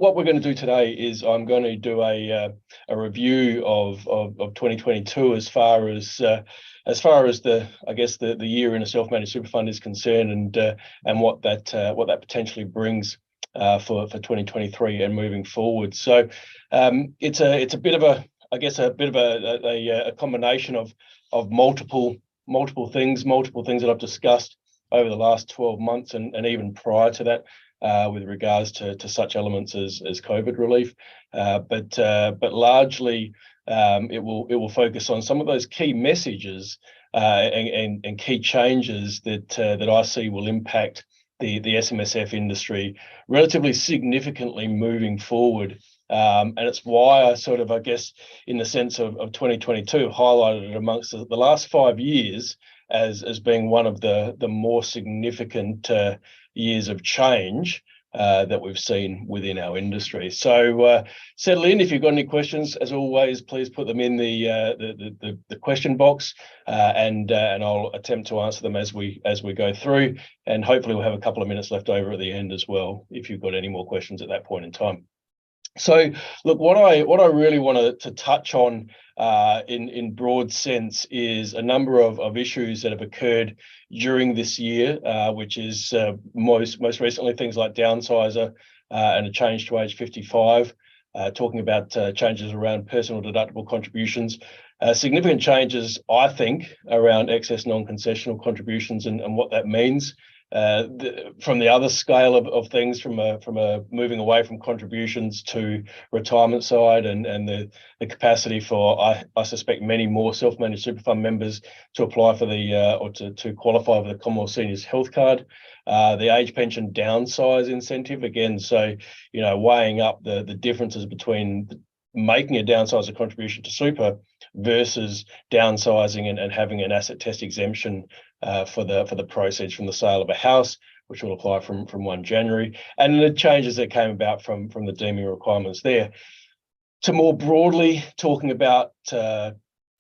look, what we're going to do today is I'm going to do a review of 2022 as far as the year in a self-managed super fund is concerned, and what that potentially brings for 2023 and moving forward. So it's a bit of a combination of multiple things that I've discussed over the last 12 months and even prior to that, with regards to such elements as COVID relief, but largely it will focus on some of those key messages and key changes that I see will impact the SMSF industry relatively significantly moving forward. And it's why I sort of, I guess, in the sense of 2022, highlighted it amongst the last 5 years as being one of the more significant years of change that we've seen within our industry. So settle in. If you've got any questions, as always, please put them in the question box, and I'll attempt to answer them as we go through. And hopefully we'll have a couple of minutes left over at the end as well, if you've got any more questions at that point in time. So look, what I really want to touch on in broad sense is a number of issues that have occurred during this year, which is most recently things like downsizer and a change to age 55, talking about changes around personal deductible contributions, significant changes, I think, around excess non-concessional contributions and what that means. From the other scale of things, from a moving away from contributions to retirement side, and the capacity for I suspect many more self-managed super fund members to apply for to qualify for the Commonwealth Seniors Health Card, the age pension downsize incentive again. So weighing up the differences between making a downsizer contribution to super versus downsizing and having an asset test exemption for the proceeds from the sale of a house, which will apply from 1 January, and the changes that came about from the deeming requirements there. To more broadly talking about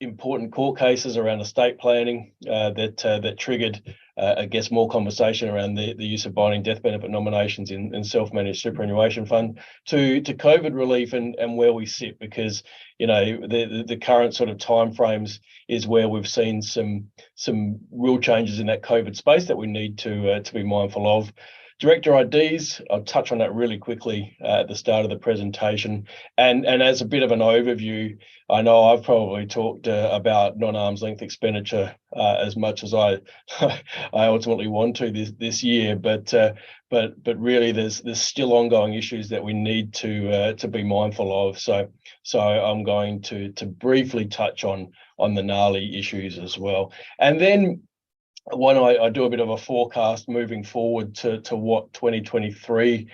important court cases around estate planning that triggered, I guess, more conversation around the use of binding death benefit nominations in self-managed superannuation fund, to COVID relief and where we sit, because the current sort of timeframes is where we've seen some real changes in that COVID space that we need to be mindful of. Director IDs, I'll touch on that really quickly at the start of the presentation. And as a bit of an overview, I know I've probably talked about non-arm's length expenditure as much as I ultimately want to this year, but really there's still ongoing issues that we need to be mindful of. So I'm going to briefly touch on the gnarly issues as well. And then when I do a bit of a forecast moving forward to what 2023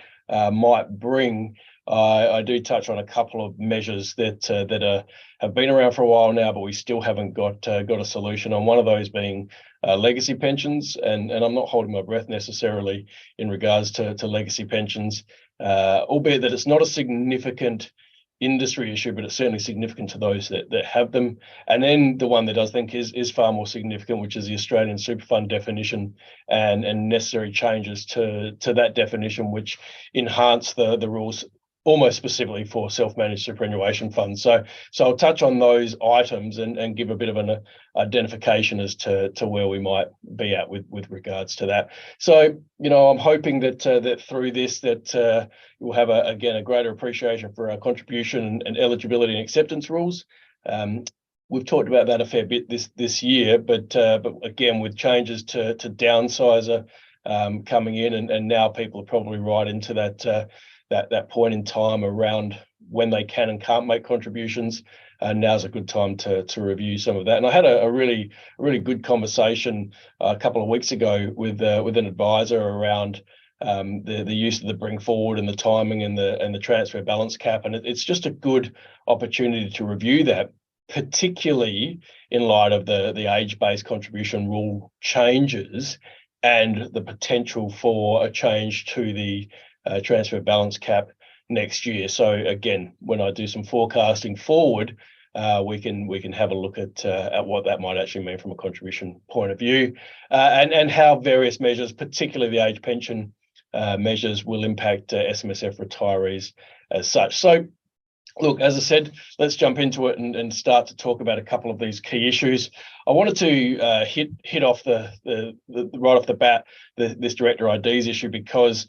might bring, I do touch on a couple of measures that have been around for a while now, but we still haven't got a solution on. One of those being legacy pensions, and I'm not holding my breath necessarily in regards to legacy pensions, albeit that it's not a significant industry issue, but it's certainly significant to those that have them. And then the one that I think is far more significant, which is the Australian super fund definition and necessary changes to that definition, which enhance the rules almost specifically for self-managed superannuation funds. So I'll touch on those items and give a bit of an identification as to where we might be at with regards to that. So, I'm hoping that through this we'll have a greater appreciation for our contribution and eligibility and acceptance rules. We've talked about that a fair bit this year, but again, with changes to downsizer coming in, and now people are probably right into that point in time around when they can and can't make contributions. Now's a good time to review some of that. And I had a really good conversation a couple of weeks ago with an advisor around the use of the bring forward and the timing and the transfer balance cap. And it's just a good opportunity to review that, particularly in light of the age-based contribution rule changes and the potential for a change to the transfer balance cap next year. So again, when I do some forecasting forward, we can have a look at what that might actually mean from a contribution point of view, and how various measures, particularly the age pension measures will impact SMSF retirees as such. So, look, as I said, let's jump into it and start to talk about a couple of these key issues. I wanted to hit off the right off the bat this director IDs issue because,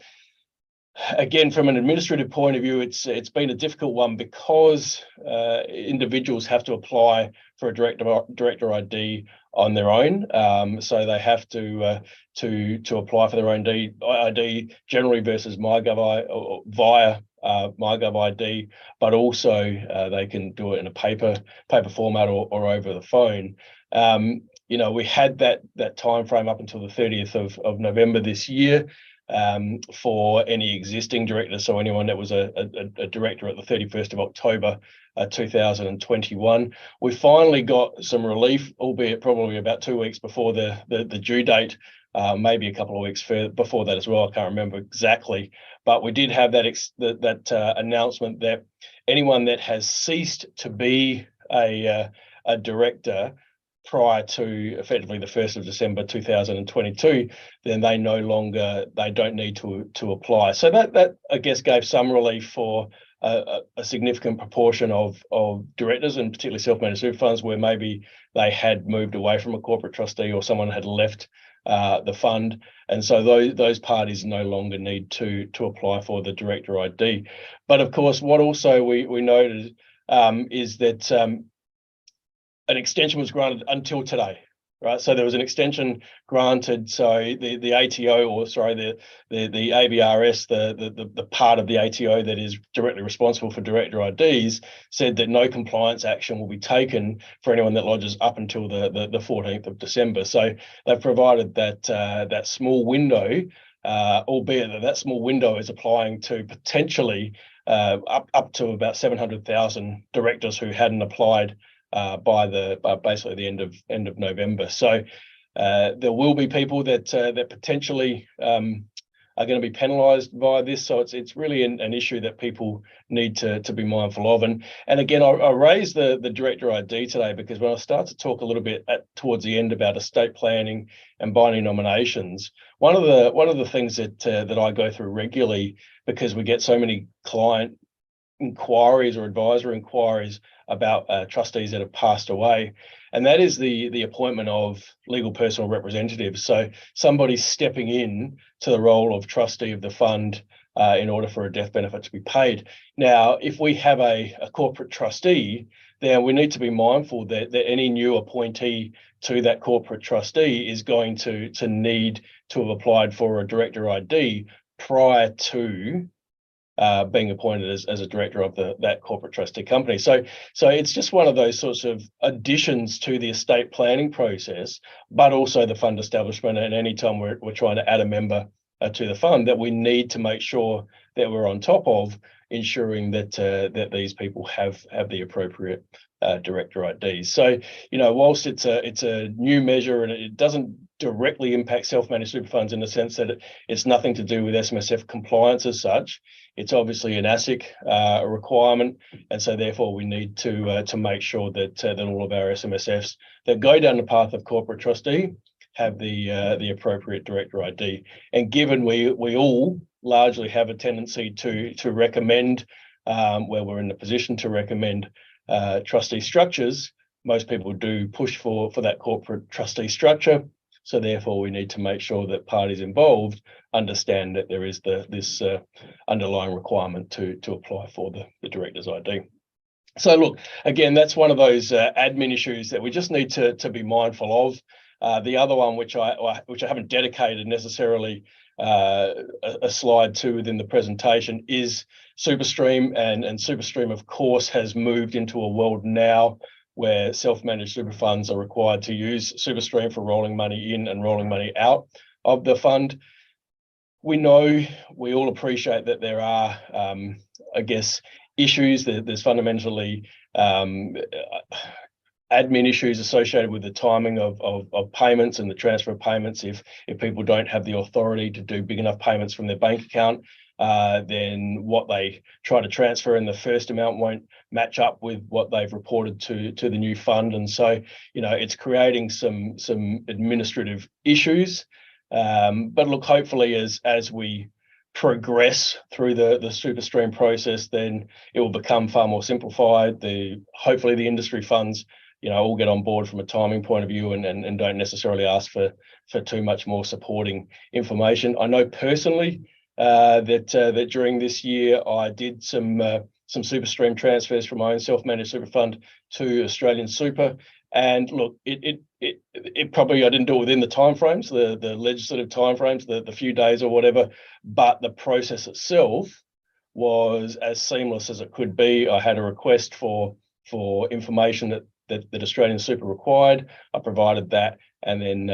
again, from an administrative point of view, it's been a difficult one because individuals have to apply for a director ID on their own. So they have to apply for their own ID generally versus MyGov or via MyGov ID, but also they can do it in a paper format or over the phone. We had that time frame up until the 30th of November this year. For any existing director, so anyone that was a director at the 31st of October 2021. We finally got some relief, albeit probably about 2 weeks before the due date, maybe a couple of weeks before that as well. I can't remember exactly, but we did have that announcement that anyone that has ceased to be a director prior to effectively the 1st of December 2022, then they don't need to apply. So that I guess gave some relief for a significant proportion of directors, and particularly self-managed super funds, where maybe they had moved away from a corporate trustee or someone had left the fund, and so those parties no longer need to apply for the director ID. But of course, what also we noted is that an extension was granted until today, right? So there was an extension granted. So the ATO, or sorry, the ABRS, the part of the ATO that is directly responsible for director IDs, said that no compliance action will be taken for anyone that lodges up until the 14th of December. So they've provided that small window, albeit that small window is applying to potentially up to about 700,000 directors who hadn't applied by basically the end of November. So there will be people that potentially are going to be penalised by this. So it's really an issue that people need to be mindful of. And again, I raised the director ID today because when I start to talk a little bit towards the end about estate planning and binding nominations, one of the things that I go through regularly, because we get so many client inquiries or advisor inquiries about trustees that have passed away, and that is the appointment of legal personal representatives. So somebody stepping in to the role of trustee of the fund in order for a death benefit to be paid. Now, if we have a corporate trustee, then we need to be mindful that any new appointee to that corporate trustee is going to need to have applied for a director ID prior to being appointed as a director of that corporate trustee company. So it's just one of those sorts of additions to the estate planning process, but also the fund establishment. And anytime we're trying to add a member to the fund, that we need to make sure that we're on top of ensuring that these people have the appropriate director IDs. So, whilst it's a new measure and it doesn't directly impact self-managed super funds in the sense that it's nothing to do with SMSF compliance as such, it's obviously an ASIC requirement, and so therefore we need to make sure that all of our SMSFs that go down the path of corporate trustee have the appropriate director ID. And given we all largely have a tendency to recommend, where we're in the position to recommend trustee structures, most people do push for that corporate trustee structure. So therefore, we need to make sure that parties involved understand that there is this underlying requirement to apply for the director's ID. So look, again, that's one of those admin issues that we just need to be mindful of. The other one, which I haven't dedicated necessarily a slide to within the presentation, is SuperStream, and SuperStream, of course, has moved into a world now where self-managed super funds are required to use SuperStream for rolling money in and rolling money out of the fund. We all appreciate that there are, I guess, issues. There's fundamentally admin issues associated with the timing of payments and the transfer of payments. If people don't have the authority to do big enough payments from their bank account, then what they try to transfer in the first amount won't match up with what they've reported to the new fund. And so, it's creating some administrative issues. But look, hopefully as we progress through the super stream process, then it will become far more simplified. Hopefully the industry funds, all get on board from a timing point of view and don't necessarily ask for too much more supporting information. I know personally that during this year I did some super stream transfers from my own self-managed super fund to Australian Super, and look, it probably, I didn't do it within the timeframes, the legislative timeframes, the few days or whatever, but the process itself was as seamless as it could be. I had a request for information that Australian Super required. I provided that, and then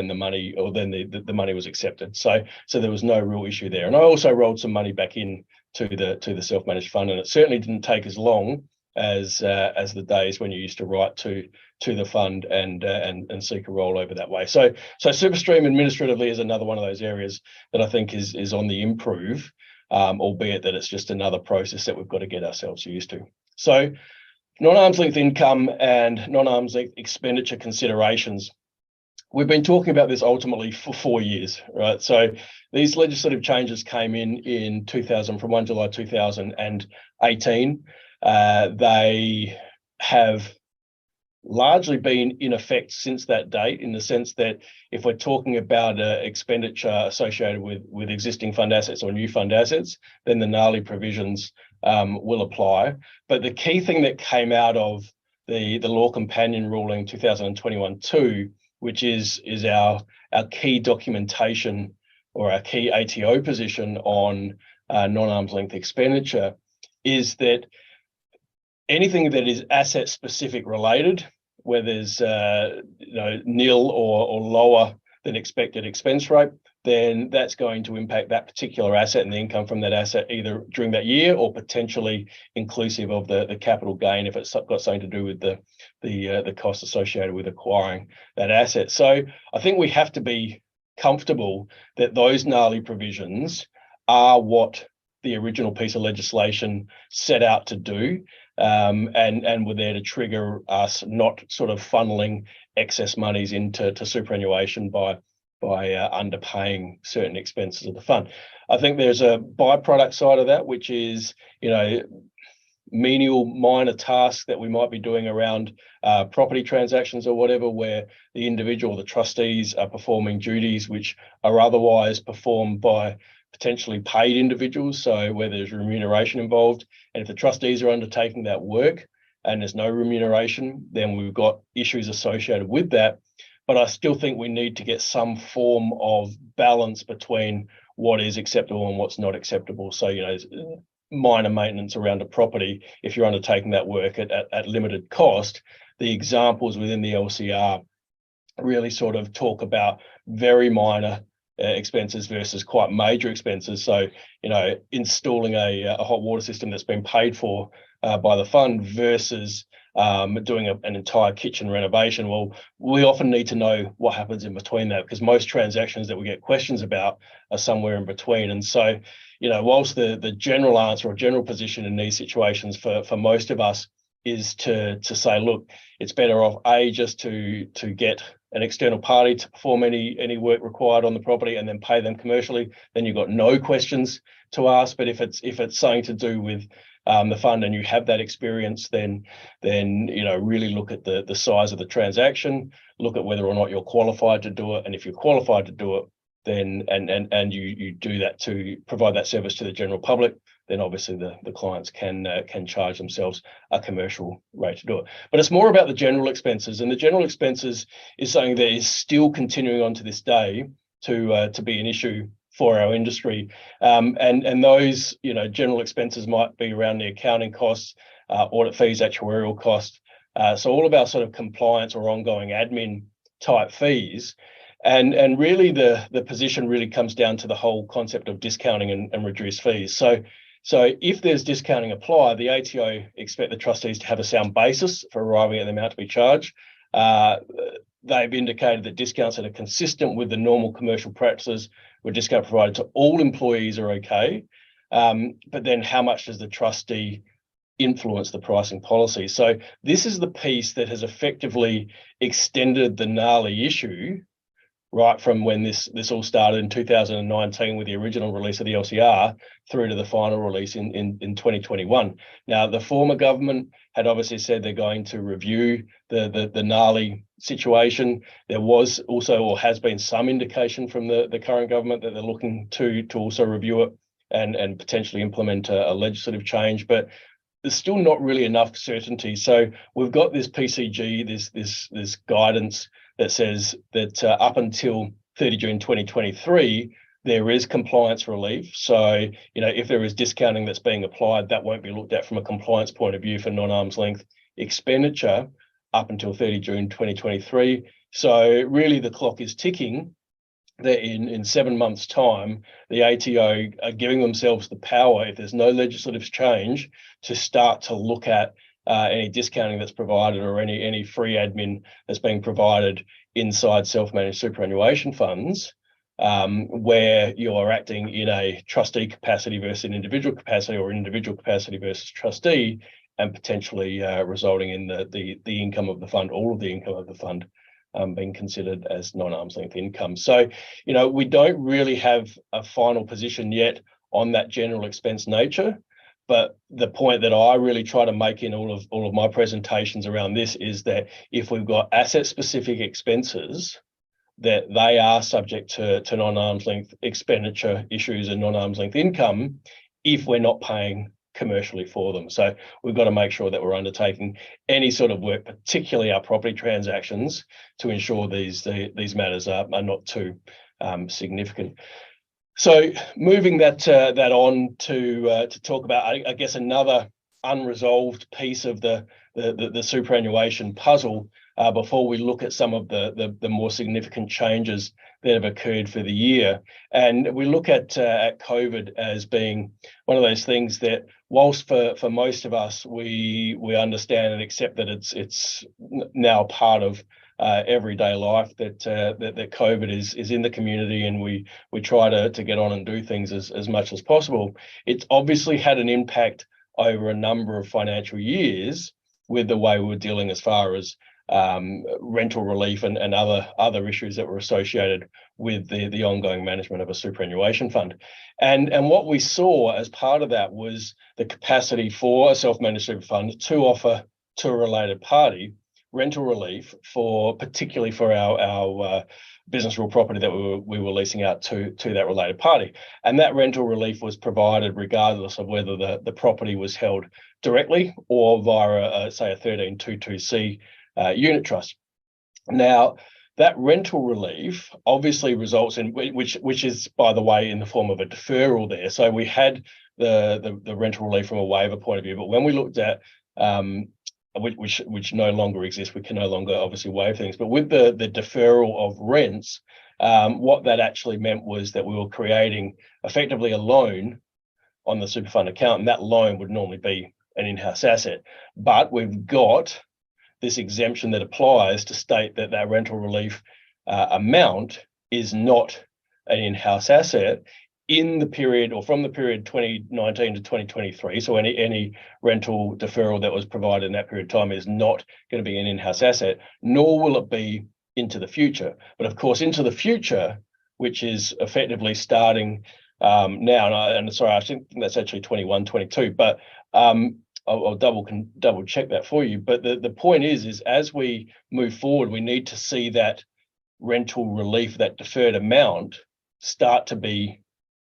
the money, or then the money was accepted. So there was no real issue there. And I also rolled some money back in to the self-managed fund, and it certainly didn't take as long as the days when you used to write to the fund and seek a rollover that way. So SuperStream administratively is another one of those areas that I think is on the improve, albeit that it's just another process that we've got to get ourselves used to. So non-arm's length income and non-arm's length expenditure considerations. We've been talking about this ultimately for 4 years, right? So these legislative changes came in 2000, from 1 July 2018. They have largely been in effect since that date, in the sense that if we're talking about expenditure associated with existing fund assets or new fund assets, then the NALI provisions will apply. But the key thing that came out of the Law Companion ruling 2021-2, which is our key documentation or our key ATO position on non-arm's length expenditure, is that anything that is asset specific related, where there's nil or lower than expected expense rate, then that's going to impact that particular asset and the income from that asset either during that year or potentially inclusive of the capital gain if it's got something to do with the cost associated with acquiring that asset. So I think we have to be comfortable that those NALI provisions are what the original piece of legislation set out to do, and were there to trigger us not sort of funneling excess monies into superannuation by underpaying certain expenses of the fund. I think there's a byproduct side of that, which is, menial minor tasks that we might be doing around property transactions or whatever, where the individual, the trustees, are performing duties which are otherwise performed by potentially paid individuals, so where there's remuneration involved. And if the trustees are undertaking that work and there's no remuneration, then we've got issues associated with that. But I still think we need to get some form of balance between what is acceptable and what's not acceptable. So, minor maintenance around a property, if you're undertaking that work at limited cost, the examples within the LCR really sort of talk about very minor expenses versus quite major expenses. So, installing a hot water system that's been paid for by the fund versus doing an entire kitchen renovation. Well, we often need to know what happens in between that, because most transactions that we get questions about are somewhere in between. And so, whilst the general answer or general position in these situations for most of us is to say, look, it's better off just to get an external party to perform any work required on the property and then pay them commercially, then you've got no questions to ask. But if it's something to do with the fund and you have that experience, then really look at the size of the transaction, look at whether or not you're qualified to do it, and if you're qualified to do it, then and you do that to provide that service to the general public, then obviously the clients can charge themselves a commercial rate to do it. But it's more about the general expenses, and the general expenses is something that is still continuing on to this day to be an issue for our industry, and those general expenses might be around the accounting costs, audit fees, actuarial costs, so all of our sort of compliance or ongoing admin type fees. And really the position really comes down to the whole concept of discounting and reduced fees. So if there's discounting applied, the ATO expect the trustees to have a sound basis for arriving at the amount to be charged. They've indicated that discounts that are consistent with the normal commercial practices where discount provided to all employees are okay. But then how much does the trustee influence the pricing policy? So this is the piece that has effectively extended the NALI issue right from when this all started in 2019 with the original release of the LCR through to the final release in 2021. Now, the former government had obviously said they're going to review the gnarly situation. There was also, or has been, some indication from the current government that they're looking to also review it and potentially implement a legislative change, but there's still not really enough certainty. So we've got this PCG, this guidance that says that up until 30 June 2023, there is compliance relief. So, if there is discounting that's being applied, that won't be looked at from a compliance point of view for non-arm's length expenditure up until 30 June 2023. So really the clock is ticking that in 7 months' time, the ATO are giving themselves the power, if there's no legislative change, to start to look at any discounting that's provided or any free admin that's being provided inside self-managed superannuation funds, where you're acting in a trustee capacity versus an individual capacity, or individual capacity versus trustee, and potentially resulting in the income of the fund, all of the income of the fund, being considered as non-arm's length income. So, we don't really have a final position yet on that general expense nature. But the point that I really try to make in all of my presentations around this is that if we've got asset-specific expenses, that they are subject to non-arm's length expenditure issues and non-arm's length income if we're not paying commercially for them. So we've got to make sure that we're undertaking any sort of work, particularly our property transactions, to ensure these matters are not too significant. So moving that on to talk about, I guess, another unresolved piece of the superannuation puzzle before we look at some of the more significant changes that have occurred for the year. And we look at COVID as being one of those things that, whilst for most of us we understand and accept that it's now part of everyday life, that COVID is in the community, and we try to get on and do things as much as possible. It's obviously had an impact over a number of financial years with the way we were dealing as far as rental relief and other issues that were associated with the ongoing management of a superannuation fund. And what we saw as part of that was the capacity for a self-managed super fund to offer to a related party rental relief particularly for our business real property that we were leasing out to that related party. And that rental relief was provided regardless of whether the property was held directly or via say a 1322C unit trust. Now, that rental relief obviously results in, which is, by the way, in the form of a deferral there. So we had the rental relief from a waiver point of view, but when we looked at which no longer exists, we can no longer obviously waive things. But with the deferral of rents, what that actually meant was that we were creating effectively a loan on the super fund account, and that loan would normally be an in-house asset. But we've got this exemption that applies to state that rental relief amount is not an in-house asset in the period, or from the period 2019 to 2023. So any rental deferral that was provided in that period of time is not going to be an in-house asset, nor will it be into the future. But of course, into the future, which is effectively starting now, and sorry, I think that's actually 21, 22, but I'll double check that for you. But the point is as we move forward, we need to see that rental relief, that deferred amount, start to be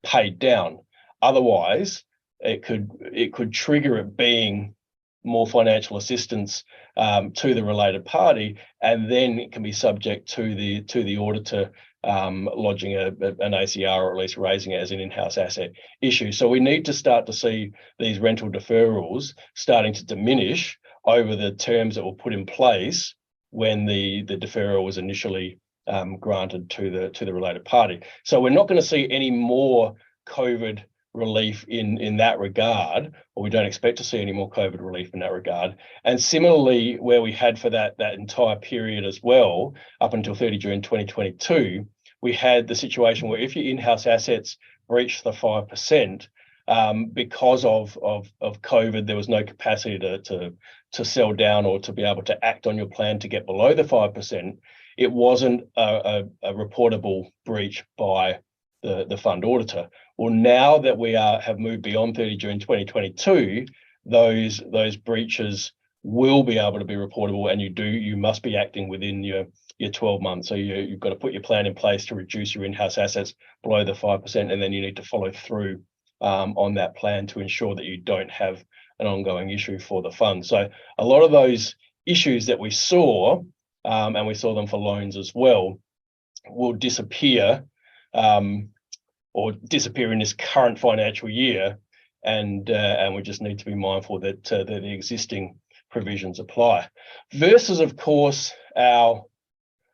paid down. Otherwise, it could trigger it being more financial assistance to the related party, and then it can be subject to the auditor lodging an ACR, or at least raising it as an in-house asset issue. So we need to start to see these rental deferrals starting to diminish over the terms that were put in place when the deferral was initially granted to the related party. So we're not going to see any more COVID relief in that regard, or we don't expect to see any more COVID relief in that regard. And similarly, where we had for that entire period as well, up until 30 June 2022, we had the situation where if your in-house assets breached the 5%, because of COVID, there was no capacity to sell down or to be able to act on your plan to get below the 5%. it wasn't a reportable breach by the fund auditor. Well, now that we have moved beyond 30 June 2022, those breaches will be able to be reportable, and you must be acting within your 12 months. So you've got to put your plan in place to reduce your in-house assets below the 5%, and then you need to follow through on that plan to ensure that you don't have an ongoing issue for the fund. So a lot of those issues that we saw, and we saw them for loans as well, will disappear or disappear in this current financial year, and we just need to be mindful that the existing provisions apply. Versus, of course, our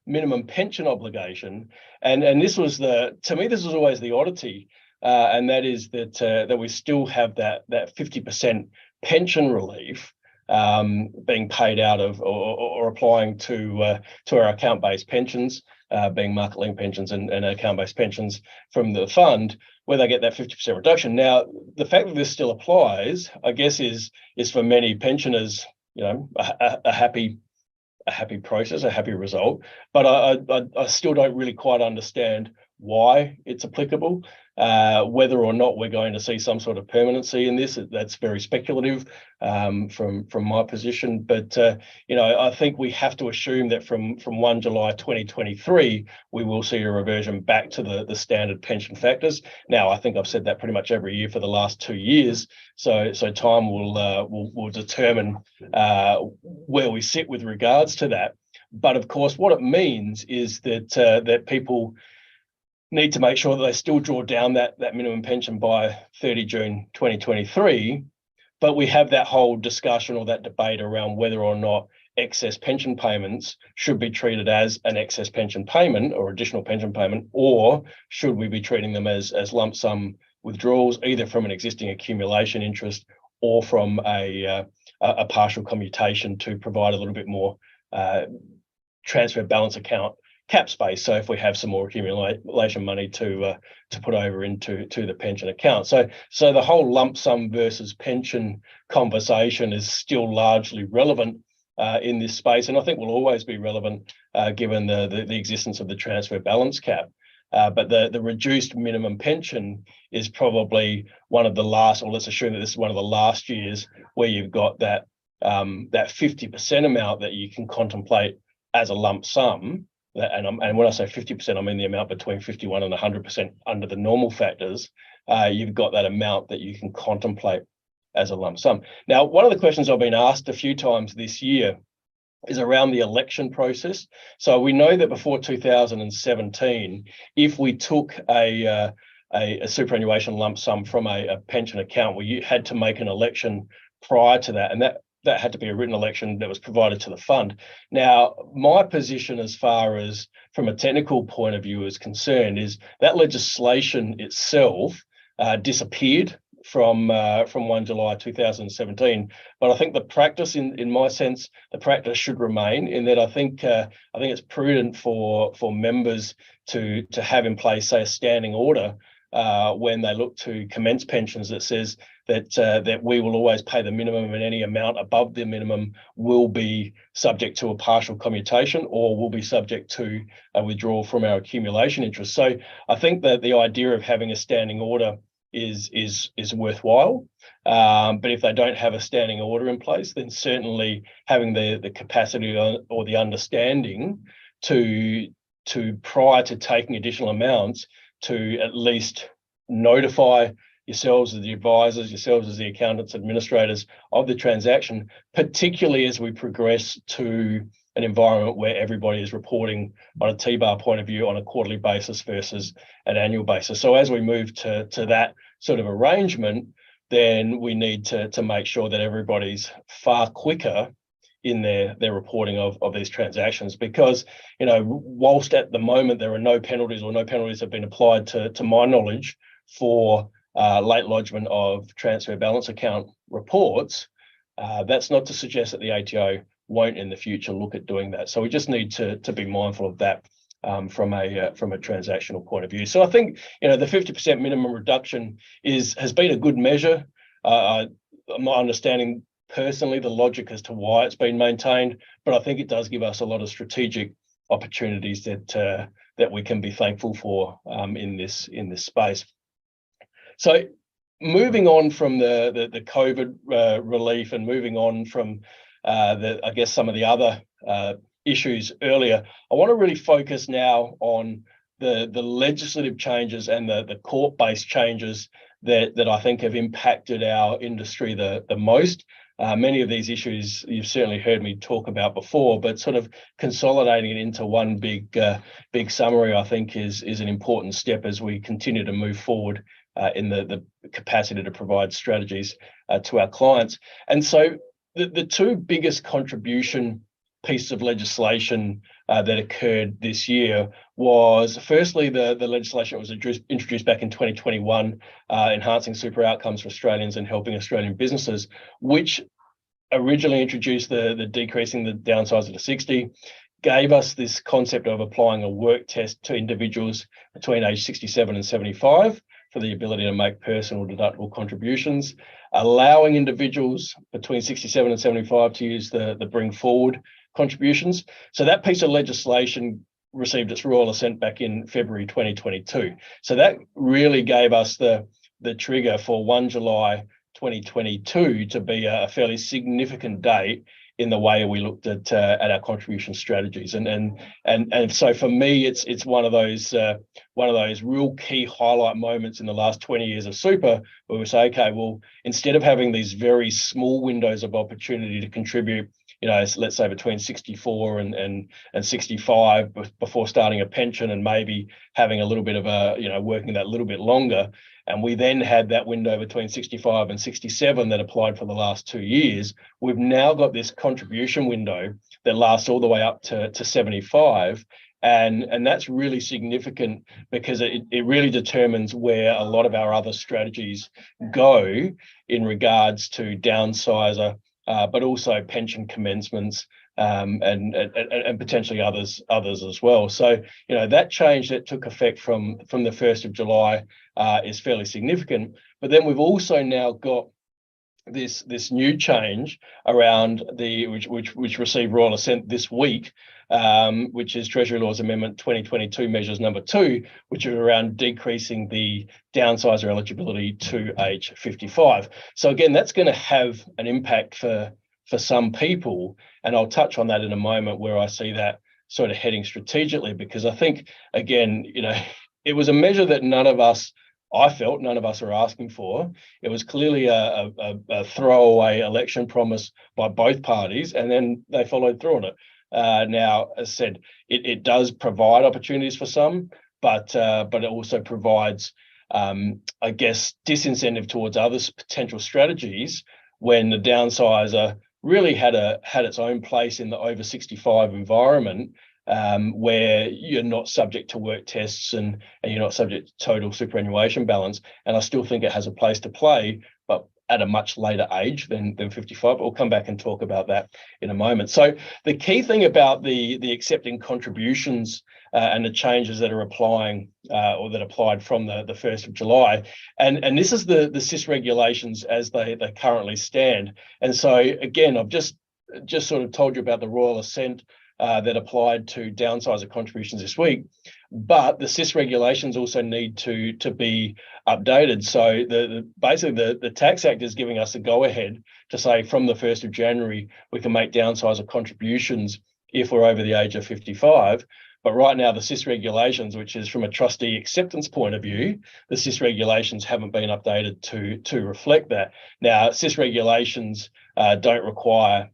minimum pension obligation, and this was to me this was always the oddity, and that is that we still have that 50% pension relief being paid out of or applying to our account-based pensions, being market-linked pensions and account-based pensions from the fund, where they get that 50% reduction. Now, the fact that this still applies, I guess, is for many pensioners, a happy process, a happy result. But I still don't really quite understand why it's applicable. Whether or not we're going to see some sort of permanency in this, that's very speculative from my position. But I think we have to assume that from 1 July 2023, we will see a reversion back to the standard pension factors. Now, I think I've said that pretty much every year for the last 2 years. So time will determine where we sit with regards to that. But of course, what it means is that people need to make sure that they still draw down that minimum pension by 30 June 2023, but we have that whole discussion or that debate around whether or not excess pension payments should be treated as an excess pension payment or additional pension payment, or should we be treating them as lump sum withdrawals, either from an existing accumulation interest or from a partial commutation to provide a little bit more transfer balance account cap space. So if we have some more accumulation money to put over into the pension account. So the whole lump sum versus pension conversation is still largely relevant in this space, and I think will always be relevant given the existence of the transfer balance cap. But the reduced minimum pension is probably one of the last, or let's assume that this is one of the last years where you've got that 50% amount that you can contemplate as a lump sum. And when I say 50%, I mean the amount between 51 and 100% under the normal factors. You've got that amount that you can contemplate as a lump sum. Now, one of the questions I've been asked a few times this year is around the election process. So we know that before 2017, if we took a superannuation lump sum from a pension account, we had to make an election prior to that, and that had to be a written election that was provided to the fund. Now, my position as far as from a technical point of view is concerned is that legislation itself disappeared from 1 July 2017. But I think the practice, in my sense, the practice should remain in that I think it's prudent for members to have in place, say, a standing order when they look to commence pensions that says that we will always pay the minimum, and any amount above the minimum will be subject to a partial commutation or will be subject to a withdrawal from our accumulation interest. So I think that the idea of having a standing order is worthwhile. But if they don't have a standing order in place, then certainly having the capacity or the understanding to prior to taking additional amounts to at least notify yourselves as the advisors, yourselves as the accountants, administrators of the transaction, particularly as we progress to an environment where everybody is reporting on a T-bar point of view on a quarterly basis versus an annual basis. So as we move to that sort of arrangement, then we need to make sure that everybody's far quicker in their reporting of these transactions, because whilst at the moment there are no penalties have been applied to my knowledge for late lodgement of transfer balance account reports, that's not to suggest that the ATO won't in the future look at doing that. So we just need to be mindful of that from a transactional point of view. So I think the 50% minimum reduction has been a good measure. I'm not understanding personally the logic as to why it's been maintained, but I think it does give us a lot of strategic opportunities that we can be thankful for in this space. So moving on from the COVID relief and moving on from I guess some of the other issues earlier, I want to really focus now on the legislative changes and the court-based changes that I think have impacted our industry the most. Many of these issues you've certainly heard me talk about before, but sort of consolidating it into one big summary, I think is an important step as we continue to move forward in the capacity to provide strategies to our clients. And so the two biggest contribution pieces of legislation that occurred this year was firstly the legislation that was introduced back in 2021, enhancing super outcomes for Australians and helping Australian businesses, which originally introduced the decreasing the downsizer to 60, gave us this concept of applying a work test to individuals between age 67 and 75 for the ability to make personal deductible contributions, allowing individuals between 67 and 75 to use the bring forward contributions. So that piece of legislation received its royal assent back in February 2022. So that really gave us the trigger for 1 July 2022 to be a fairly significant date in the way we looked at our contribution strategies, and so for me, it's one of those real key highlight moments in the last 20 years of super, where we say, okay, well, instead of having these very small windows of opportunity to contribute, let's say between 64 and 65 before starting a pension, and maybe having a little bit of working that little bit longer. And we then had that window between 65 and 67 that applied for the last 2 years. We've now got this contribution window that lasts all the way up to 75. And that's really significant because it really determines where a lot of our other strategies go in regards to downsizer, but also pension commencements, and potentially others as well. So, that change that took effect from the 1st of July is fairly significant. But then we've also now got this new change around which received royal assent this week, which is Treasury Laws Amendment 2022 Measures Number 2, which are around decreasing the downsizer eligibility to age 55. So again, that's going to have an impact for some people, and I'll touch on that in a moment, where I see that sort of heading strategically, because I think, again, it was a measure that I felt none of us are asking for. It was clearly a throwaway election promise by both parties, and then they followed through on it. Now, as I said, it does provide opportunities for some, but it also provides, I guess, disincentive towards other potential strategies when the downsizer really had its own place in the over 65 environment, where you're not subject to work tests and you're not subject to total superannuation balance. And I still think it has a place to play, but at a much later age than 55. But we'll come back and talk about that in a moment. So the key thing about the accepting contributions and the changes that are applying or that applied from the 1st of July, and this is the SIS regulations as they currently stand. And so again, I've just sort of told you about the royal assent that applied to downsizer contributions this week, but the SIS regulations also need to be updated. So basically the Tax Act is giving us a go-ahead to say from the 1st of January we can make downsizer contributions if we're over the age of 55. But right now the SIS regulations, which is from a trustee acceptance point of view, the SIS regulations haven't been updated to reflect that. Now, SIS regulations don't require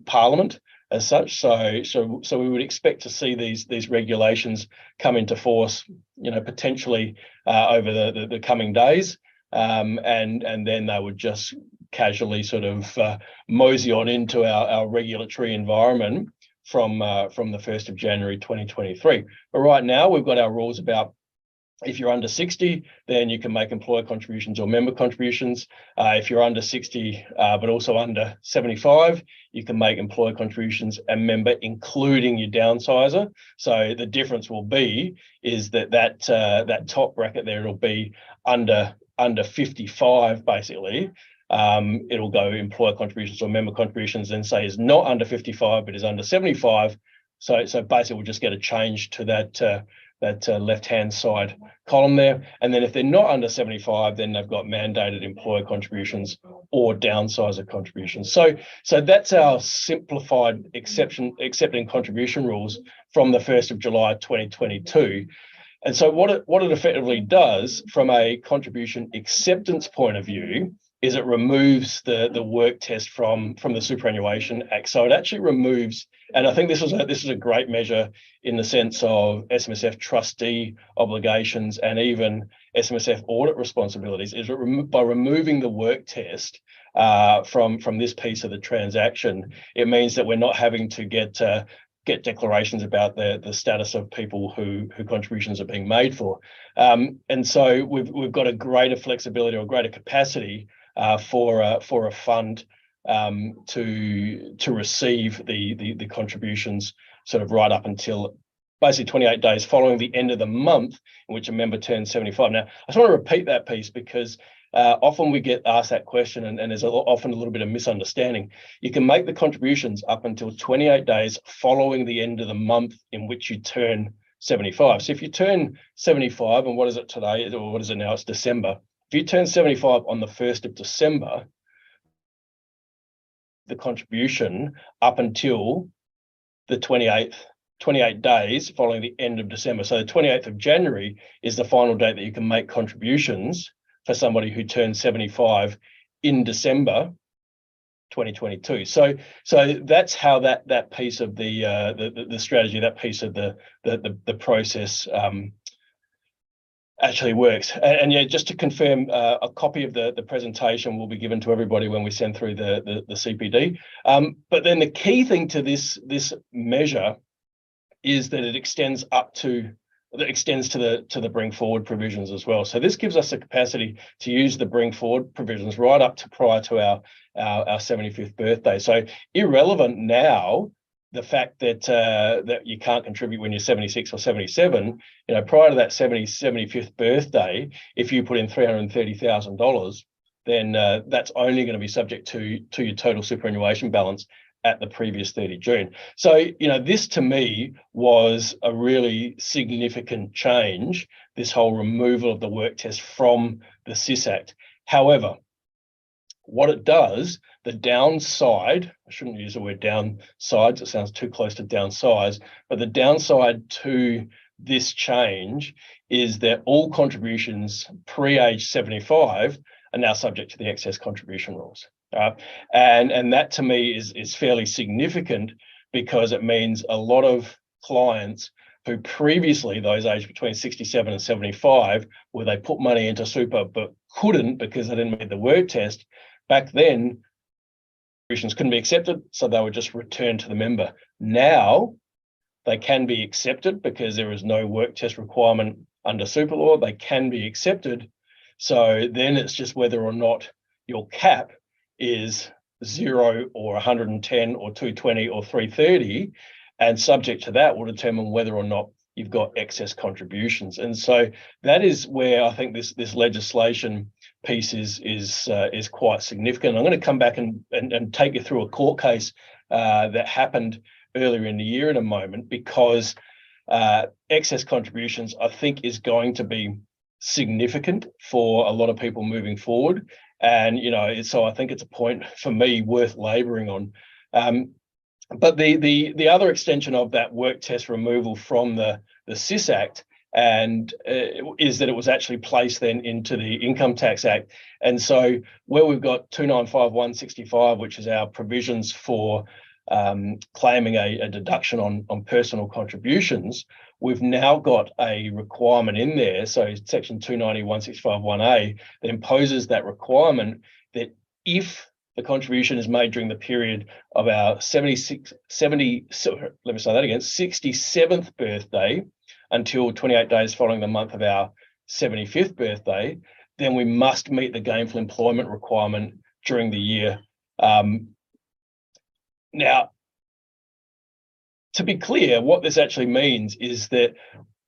Parliament as such, so we would expect to see these regulations come into force, potentially over the coming days, and then they would just casually sort of mosey on into our regulatory environment from the 1st of January 2023. But right now we've got our rules about if you're under 60, then you can make employer contributions or member contributions. If you're under 60, but also under 75, you can make employer contributions and member, including your downsizer. So the difference will be is that top bracket there, it'll be under 55 basically. It'll go employer contributions or member contributions, and say is not under 55 but is under 75. So basically we'll just get a change to that left-hand side column there. And then if they're not under 75, then they've got mandated employer contributions or downsizer contributions. So that's our simplified accepting contribution rules from the 1st of July 2022. And so what it effectively does from a contribution acceptance point of view is it removes the work test from the Superannuation Act. So it actually removes, and I think this is a great measure in the sense of SMSF trustee obligations and even SMSF audit responsibilities, is by removing the work test from this piece of the transaction. It means that we're not having to get declarations about the status of people who contributions are being made for, and so we've got a greater flexibility or greater capacity for a fund to receive the contributions sort of right up until basically 28 days following the end of the month in which a member turns 75. Now, I just want to repeat that piece because often we get asked that question, and there's often a little bit of misunderstanding. You can make the contributions up until 28 days following the end of the month in which you turn 75. So if you turn 75, and what is it today, or what is it now? It's December. If you turn 75 on the 1st of December, the contribution up until the 28 days following the end of December. So the 28th of January is the final date that you can make contributions for somebody who turns 75 in December 2022. So that's how that piece of the strategy, that piece of the process actually works. And yeah, just to confirm, a copy of the presentation will be given to everybody when we send through the CPD. But then the key thing to this measure is that it extends to the bring forward provisions as well. So this gives us the capacity to use the bring forward provisions right up to prior to our 75th birthday. So irrelevant now, the fact that that you can't contribute when you're 76 or 77, prior to that 75th birthday, if you put in $330,000, then that's only going to be subject to your total superannuation balance at the previous 30 June. So, this to me was a really significant change, this whole removal of the work test from the SIS Act. However, what it does, the downside, I shouldn't use the word downsides, it sounds too close to downsize, but the downside to this change is that all contributions pre-age 75 are now subject to the excess contribution rules. And that to me is fairly significant, because it means a lot of clients who previously, those aged between 67 and 75, where they put money into super but couldn't because they didn't meet the work test, back then contributions couldn't be accepted, so they would just return to the member. Now they can be accepted because there is no work test requirement under super law. They can be accepted. So then it's just whether or not your cap is 0 or 110 or 220 or 330, and subject to that will determine whether or not you've got excess contributions. And so that is where I think this legislation piece is quite significant. I'm going to come back and take you through a court case that happened earlier in the year in a moment, because excess contributions, I think, is going to be significant for a lot of people moving forward. And, so I think it's a point for me worth labouring on. But the other extension of that work test removal from the SIS Act is that it was actually placed then into the Income Tax Act. And so where we've got 295165, which is our provisions for claiming a deduction on personal contributions, we've now got a requirement in there. So section 290.165.1a that imposes that requirement that if the contribution is made during the period of our 67th birthday until 28 days following the month of our 75th birthday, then we must meet the gainful employment requirement during the year. Now, to be clear, what this actually means is that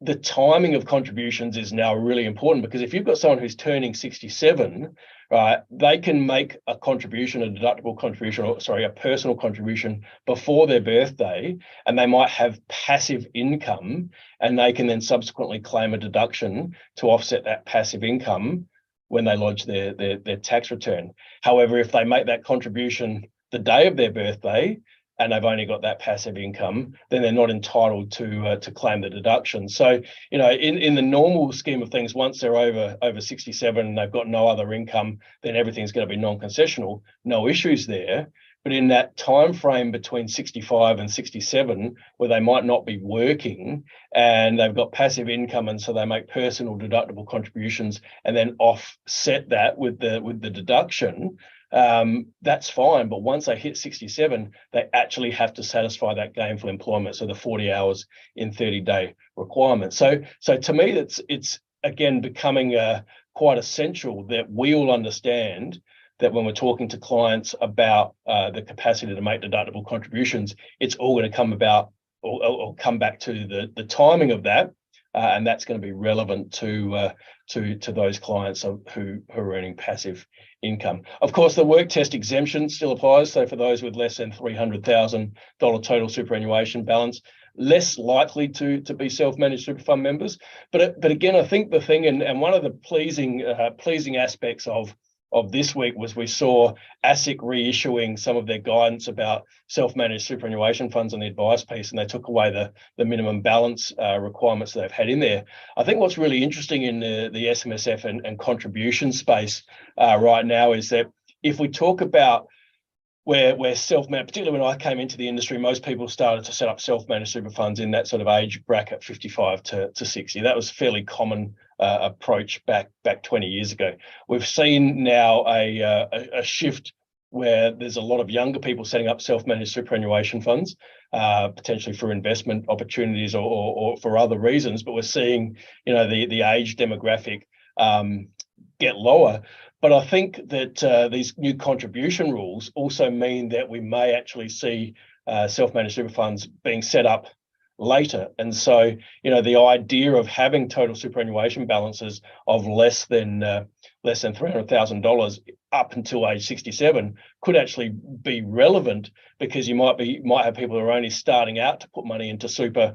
the timing of contributions is now really important, because if you've got someone who's turning 67, right, they can make a contribution, a deductible contribution, or sorry, a personal contribution before their birthday, and they might have passive income, and they can then subsequently claim a deduction to offset that passive income when they lodge their tax return. However, if they make that contribution the day of their birthday and they've only got that passive income, then they're not entitled to claim the deduction. So, you know, in the normal scheme of things, once they're over 67 and they've got no other income, then everything's going to be non-concessional, no issues there. But in that time frame between 65 and 67, where they might not be working and they've got passive income, and so they make personal deductible contributions and then offset that with the deduction, that's fine. But once they hit 67, they actually have to satisfy that gainful employment, so the 40 hours in 30-day requirement. So to me, it's again becoming quite essential that we all understand that when we're talking to clients about the capacity to make deductible contributions, it's all going to come about or come back to the timing of that, and that's going to be relevant to those clients who are earning passive income. Of course, the work test exemption still applies. So for those with less than $300,000 total superannuation balance, less likely to be self-managed super fund members. But again, I think the thing, and one of the pleasing aspects of this week was we saw ASIC reissuing some of their guidance about self-managed superannuation funds on the advice piece, and they took away the minimum balance requirements that they've had in there. I think what's really interesting in the SMSF and contribution space right now is that if we talk about where self-managed, particularly when I came into the industry, most people started to set up self-managed super funds in that sort of age bracket, 55 to 60. That was a fairly common approach back 20 years ago. We've seen now a shift where there's a lot of younger people setting up self-managed superannuation funds, potentially for investment opportunities or for other reasons. But we're seeing, you know, the age demographic get lower. But I think that these new contribution rules also mean that we may actually see self-managed super funds being set up later. And so, you know, the idea of having total superannuation balances of less than $300,000 up until age 67 could actually be relevant, because you might have people who are only starting out to put money into super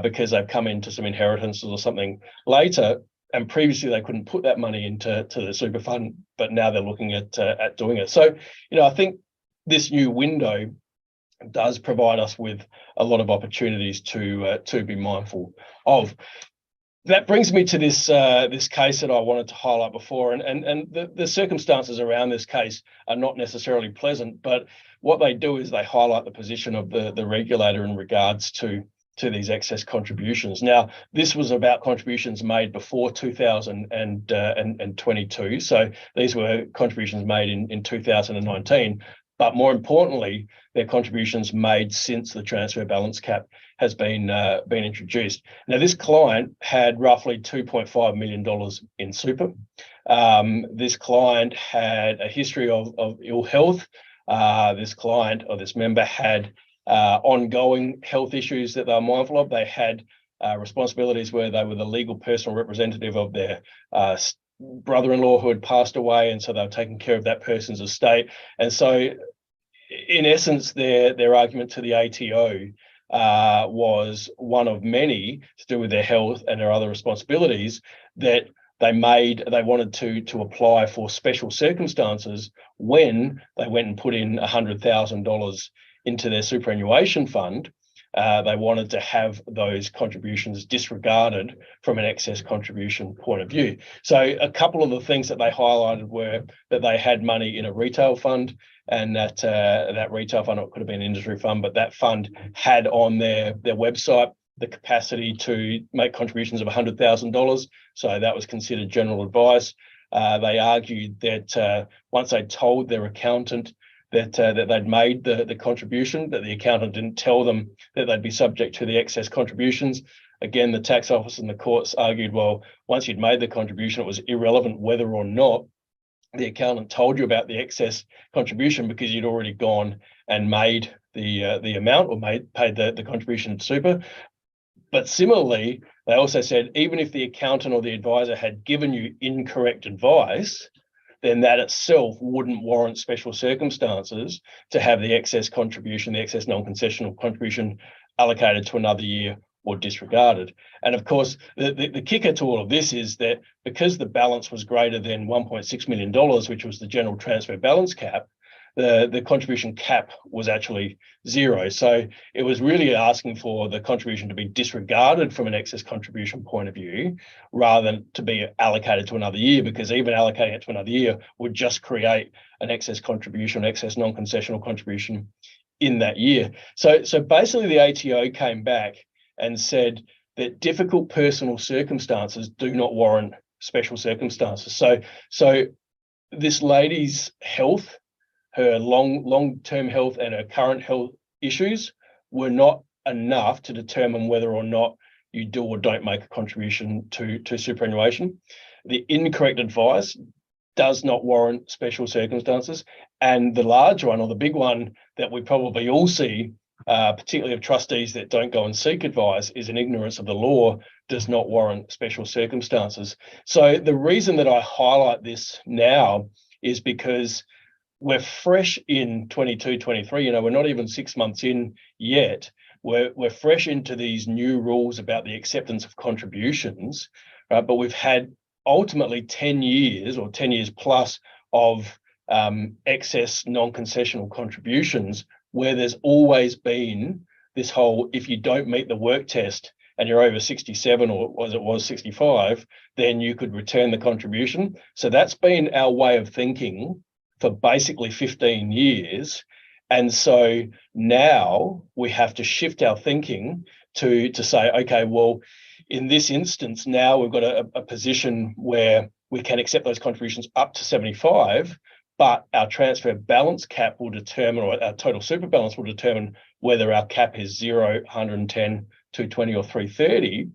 because they've come into some inheritances or something later, and previously they couldn't put that money into the super fund, but now they're looking at doing it. So, you know, I think this new window does provide us with a lot of opportunities to be mindful of. That brings me to this case that I wanted to highlight before, and the circumstances around this case are not necessarily pleasant, but what they do is they highlight the position of the regulator in regards to these excess contributions. Now, this was about contributions made before 2022, so these were contributions made in 2019. But more importantly, their contributions made since the transfer balance cap has been introduced. Now, this client had roughly $2.5 million in super. This client had a history of ill health. This member had ongoing health issues that they were mindful of. They had responsibilities where they were the legal personal representative of their brother-in-law who had passed away, and so they were taking care of that person's estate. And so, in essence, their argument to the ATO was one of many to do with their health and their other responsibilities, that they wanted to apply for special circumstances when they went and put in $100,000 into their superannuation fund. They wanted to have those contributions disregarded from an excess contribution point of view. So a couple of the things that they highlighted were that they had money in a retail fund, and that retail fund, it could have been an industry fund, but that fund had on their website the capacity to make contributions of $100,000. So that was considered general advice. They argued that once they told their accountant that they'd made the contribution, that the accountant didn't tell them that they'd be subject to the excess contributions. Again, the tax office and the courts argued, well, once you'd made the contribution, it was irrelevant whether or not the accountant told you about the excess contribution, because you'd already gone and made the amount or paid the contribution to super. But similarly, they also said, even if the accountant or the advisor had given you incorrect advice, then that itself wouldn't warrant special circumstances to have the excess contribution, the excess non-concessional contribution allocated to another year or disregarded. And of course, the kicker to all of this is that because the balance was greater than $1.6 million, which was the general transfer balance cap, the contribution cap was actually zero. So it was really asking for the contribution to be disregarded from an excess contribution point of view, rather than to be allocated to another year, because even allocating it to another year would just create an excess contribution, excess non-concessional contribution in that year. So basically the ATO came back and said that difficult personal circumstances do not warrant special circumstances. So this lady's health, her long-term health and her current health issues were not enough to determine whether or not you do or don't make a contribution to superannuation. The incorrect advice does not warrant special circumstances. And the large one, or the big one that we probably all see, particularly of trustees that don't go and seek advice, is an ignorance of the law does not warrant special circumstances. So the reason that I highlight this now is because we're fresh in 22, 23, we're not even 6 months in yet. We're fresh into these new rules about the acceptance of contributions, right? But we've had ultimately 10 years or 10 years plus of excess non-concessional contributions, where there's always been this whole, if you don't meet the work test and you're over 67 or as it was 65, then you could return the contribution. So that's been our way of thinking for basically 15 years. And so now we have to shift our thinking to say, okay, well, in this instance, now we've got a position where we can accept those contributions up to 75, but our transfer balance cap will determine, or our total super balance will determine whether our cap is 0, 110, 220 or 330.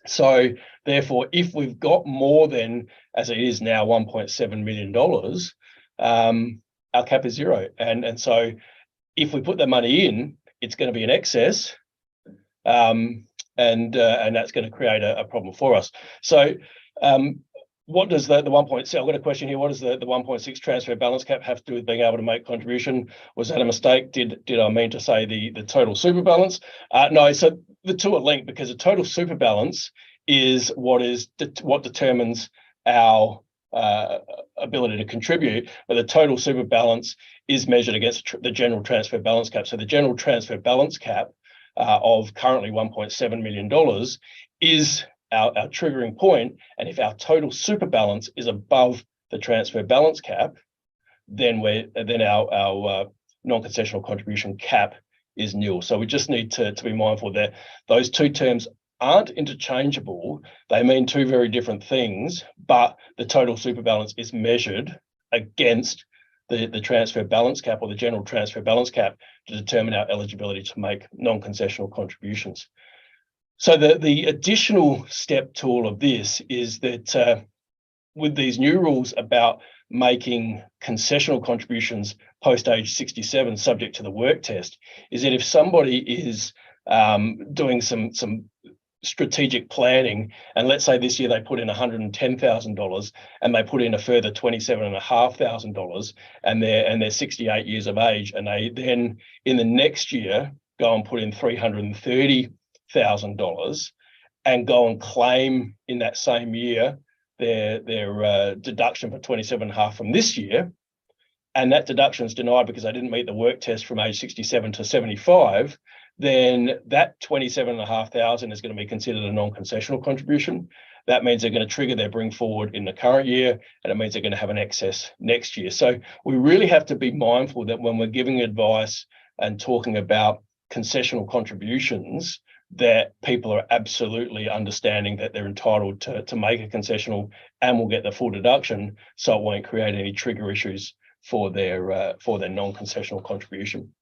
So therefore, if we've got more than, as it is now, $1.7 million, our cap is 0. And so if we put the money in, it's going to be in excess, and that's going to create a problem for us. So what does the 1.6, I've got a question here, what does the 1.6 transfer balance cap have to do with being able to make contribution? Was that a mistake? Did I mean to say the total super balance? No, so the two are linked, because the total super balance is what determines our ability to contribute, but the total super balance is measured against the general transfer balance cap. So the general transfer balance cap of currently $1.7 million is our triggering point, and if our total super balance is above the transfer balance cap, then our non-concessional contribution cap is nil. So we just need to be mindful that those two terms aren't interchangeable. They mean two very different things, but the total super balance is measured against the transfer balance cap, or the general transfer balance cap, to determine our eligibility to make non-concessional contributions. So the additional step to all of this is that with these new rules about making concessional contributions post age 67 subject to the work test, is that if somebody is doing some strategic planning, and let's say this year they put in $110,000 and they put in a further $27,500, and they're 68 years of age, and they then in the next year go and put in $330,000 and go and claim in that same year their deduction for 27.5 from this year, and that deduction is denied because they didn't meet the work test from age 67 to 75, then that 27,500 is going to be considered a non-concessional contribution. That means they're going to trigger their bring forward in the current year, and it means they're going to have an excess next year. So we really have to be mindful that when we're giving advice and talking about concessional contributions, that people are absolutely understanding that they're entitled to make a concessional and will get the full deduction, so it won't create any trigger issues for their non-concessional contribution.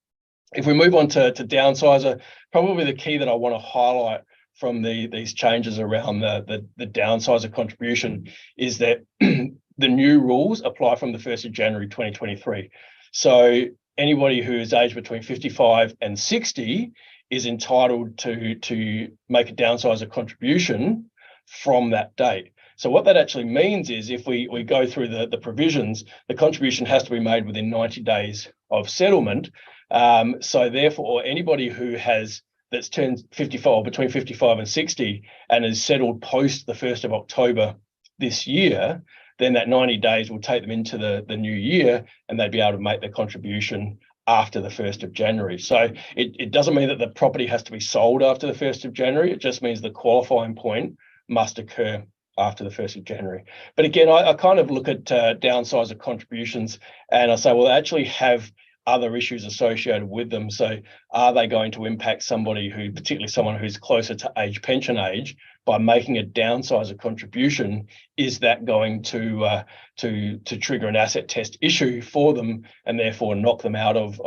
If we move on to downsizer, probably the key that I want to highlight from these changes around the downsizer contribution is that the new rules apply from the 1st of January 2023. So anybody who is aged between 55 and 60 is entitled to make a downsizer contribution from that date. So what that actually means is if we go through the provisions, the contribution has to be made within 90 days of settlement. So therefore, anybody who that's turned 55, between 55 and 60 and is settled post the 1st of October this year, then that 90 days will take them into the new year, and they'd be able to make their contribution after the 1st of January. So it doesn't mean that the property has to be sold after the 1st of January. It just means the qualifying point must occur after the 1st of January. But again, I kind of look at downsizer contributions and I say, well, they actually have other issues associated with them. So are they going to impact somebody who, particularly someone who's closer to pension age, by making a downsizer contribution? Is that going to trigger an asset test issue for them and therefore knock them out of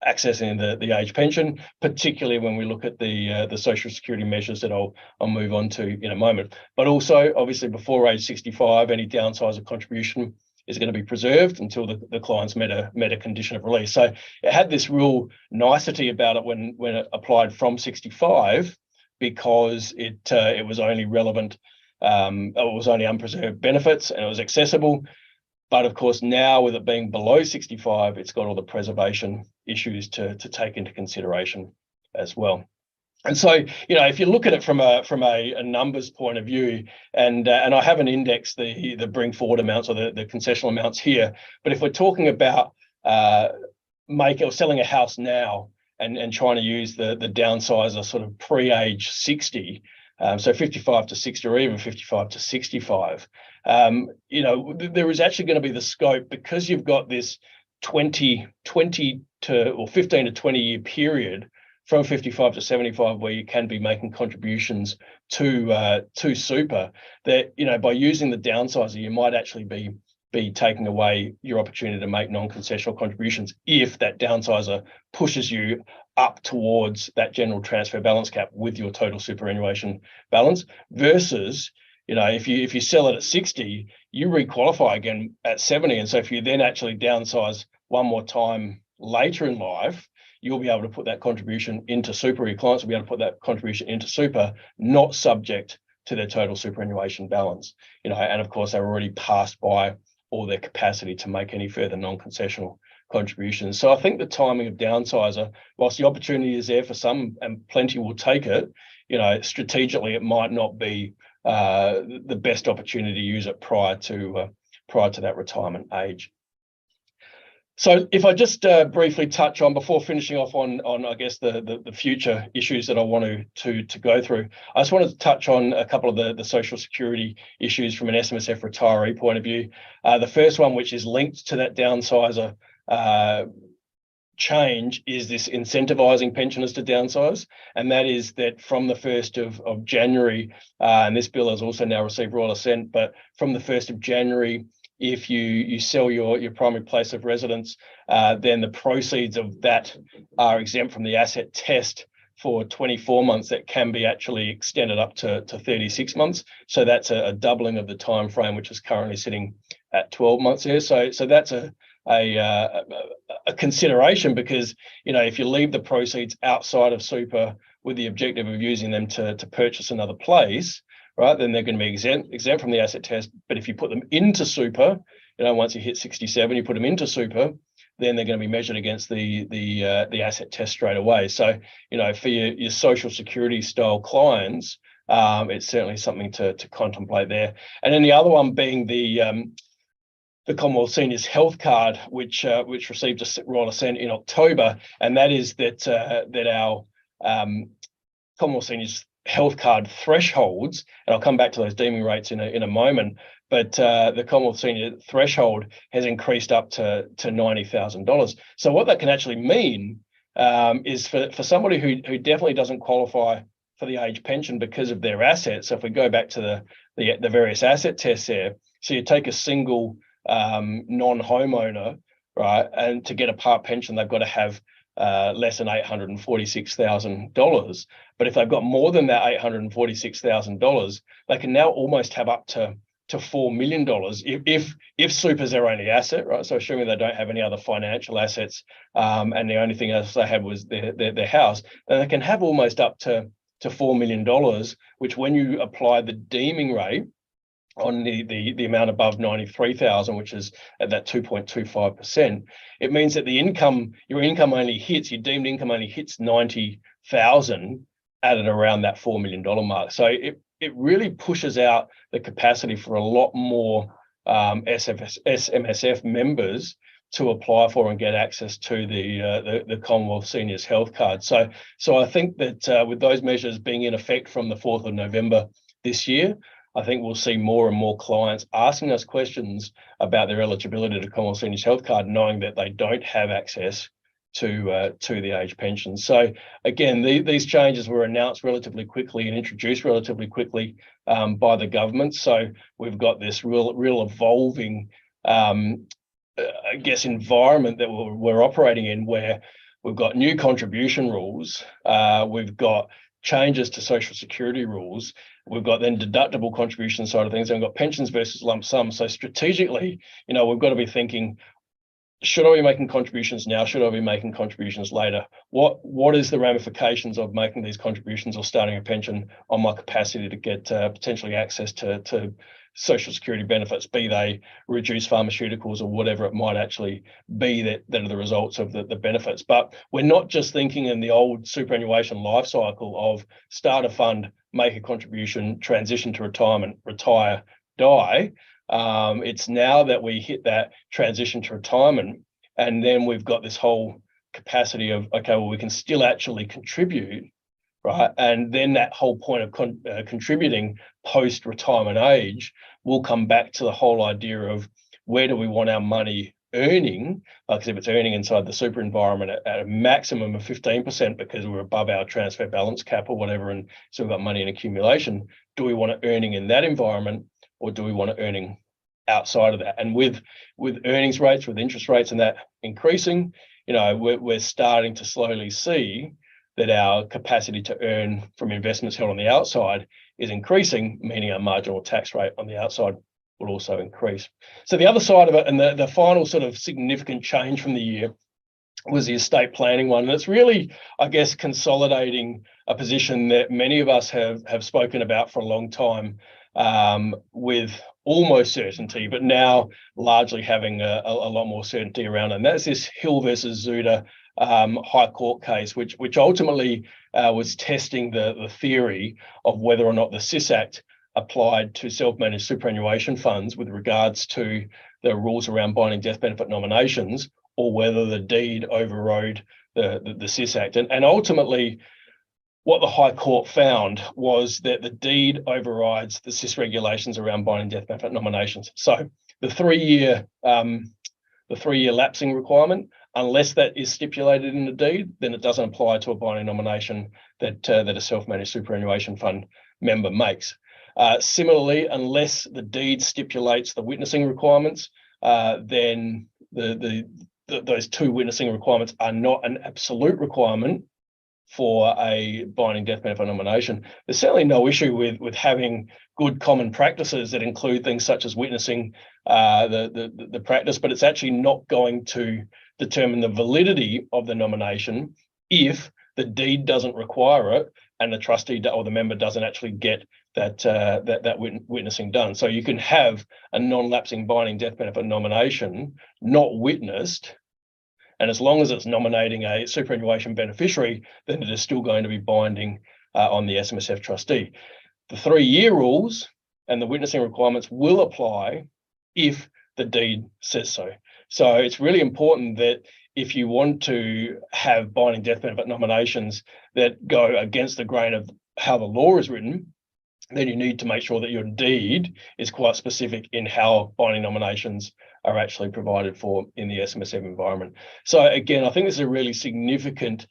accessing the age pension, particularly when we look at the social security measures that I'll move on to in a moment. But also, obviously, before age 65, any downsizer contribution is going to be preserved until the client's met a condition of release. So it had this real nicety about it when it applied from 65, because it was only relevant, it was only unpreserved benefits and it was accessible. But of course, now with it being below 65, it's got all the preservation issues to take into consideration as well. And so, if you look at it from a numbers point of view, and I haven't indexed the bring forward amounts or the concessional amounts here, but if we're talking about making or selling a house now and trying to use the downsizer sort of pre-age 60, so 55 to 60 or even 55 to 65, there is actually going to be the scope, because you've got this 20 to or 15 to 20 year period from 55 to 75 where you can be making contributions to super, that by using the downsizer you might actually be taking away your opportunity to make non-concessional contributions if that downsizer pushes you up towards that general transfer balance cap with your total superannuation balance, versus if you sell it at 60, you requalify again at 70. And so if you then actually downsize one more time later in life, you'll be able to put that contribution into super. Your clients will be able to put that contribution into super, not subject to their total superannuation balance. And of course, they're already passed by all their capacity to make any further non-concessional contributions. So I think the timing of downsizer, whilst the opportunity is there for some, and plenty will take it, strategically it might not be the best opportunity to use it prior to that retirement age. So if I just briefly touch on, before finishing off on I guess the future issues that I want to go through, I just wanted to touch on a couple of the social security issues from an SMSF retiree point of view. The first one, which is linked to that downsizer change, is this incentivising pensioners to downsize, and that is that from the 1st of January, and this bill has also now received royal assent, but from the 1st of January, if you sell your primary place of residence, then the proceeds of that are exempt from the asset test for 24 months. That can be actually extended up to 36 months. So that's a doubling of the time frame, which is currently sitting at 12 months here. So that's a consideration, because if you leave the proceeds outside of super with the objective of using them to purchase another place, right, then they're going to be exempt from the asset test. But if you put them into super, once you hit 67, you put them into super, then they're going to be measured against the asset test straight away. So, for your social security style clients, it's certainly something to contemplate there. And then the other one being the Commonwealth Seniors Health Card, which received a royal assent in October, and that is that our Commonwealth Seniors Health Card thresholds, and I'll come back to those deeming rates in a moment, but the Commonwealth Senior threshold has increased up to $90,000. So what that can actually mean is for somebody who definitely doesn't qualify for the age pension because of their assets. So if we go back to the various asset tests there, so you take a single non-homeowner, right, and to get a part pension, they've got to have less than $846,000. But if they've got more than that $846,000, they can now almost have up to $4 million if super's their only asset, right? So assuming they don't have any other financial assets, and the only thing else they had was their house, then they can have almost up to $4 million, which when you apply the deeming rate on the amount above 93,000, which is at that 2.25%, it means that your deemed income only hits 90,000 at and around that $4 million mark. So it really pushes out the capacity for a lot more SMSF members to apply for and get access to the Commonwealth Seniors Health Card. So I think that with those measures being in effect from the 4th of November this year, I think we'll see more and more clients asking us questions about their eligibility to Commonwealth Seniors Health Card, knowing that they don't have access to the age pension. So again, these changes were announced relatively quickly and introduced relatively quickly by the government. So we've got this real evolving, I guess, environment that we're operating in, where we've got new contribution rules, we've got changes to social security rules, we've got then deductible contribution side of things, and we've got pensions versus lump sum. So strategically, we've got to be thinking, should I be making contributions now? Should I be making contributions later? What is the ramifications of making these contributions or starting a pension on my capacity to get potentially access to social security benefits, be they reduced pharmaceuticals or whatever it might actually be that are the results of the benefits. But we're not just thinking in the old superannuation life cycle of start a fund, make a contribution, transition to retirement, retire, die. It's now that we hit that transition to retirement, and then we've got this whole capacity of, okay, well, we can still actually contribute, right? And then that whole point of contributing post-retirement age will come back to the whole idea of where do we want our money earning, because if it's earning inside the super environment at a maximum of 15% because we're above our transfer balance cap or whatever, and so we've got money in accumulation, do we want to earning in that environment, or do we want to earning outside of that? And with earnings rates, with interest rates and that increasing, we're starting to slowly see that our capacity to earn from investments held on the outside is increasing, meaning our marginal tax rate on the outside will also increase. So the other side of it, and the final sort of significant change from the year, was the estate planning one. And it's really, I guess, consolidating a position that many of us have spoken about for a long time, with almost certainty, but now largely having a lot more certainty around. And that's this Hill versus Zuda High Court case, which ultimately was testing the theory of whether or not the SIS Act applied to self-managed superannuation funds with regards to the rules around binding death benefit nominations, or whether the deed overrode the SIS Act. And ultimately, what the High Court found was that the deed overrides the SIS regulations around binding death benefit nominations. So the three-year lapsing requirement, unless that is stipulated in the deed, then it doesn't apply to a binding nomination that a self-managed superannuation fund member makes. Similarly, unless the deed stipulates the witnessing requirements, then those two witnessing requirements are not an absolute requirement for a binding death benefit nomination. There's certainly no issue with having good common practices that include things such as witnessing the practice, but it's actually not going to determine the validity of the nomination if the deed doesn't require it and the trustee or the member doesn't actually get that witnessing done. So you can have a non-lapsing binding death benefit nomination not witnessed, and as long as it's nominating a superannuation beneficiary, then it is still going to be binding on the SMSF trustee. The 3-year rules and the witnessing requirements will apply if the deed says so. So it's really important that if you want to have binding death benefit nominations that go against the grain of how the law is written, then you need to make sure that your deed is quite specific in how binding nominations are actually provided for in the SMSF environment. So again, I think this is a really significant